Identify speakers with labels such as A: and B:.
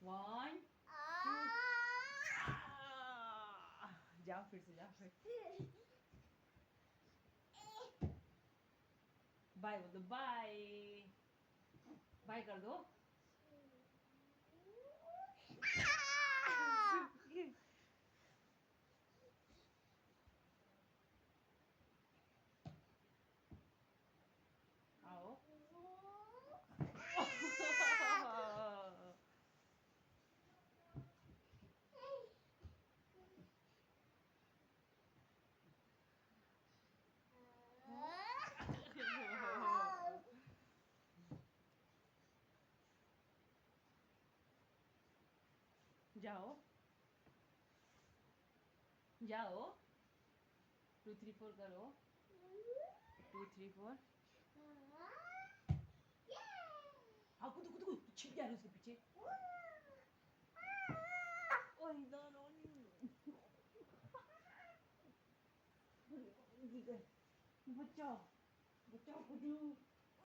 A: 1 2 जाओ फिर से जाओ फिर बाय बोल दो बाय बाय कर दो आओ जाओ जाओ 2 3 4 करो 2 3 4 हाँ कुछ छिप जा रहे उसके पीछे ओह नो बचाओ बचाओ कुछ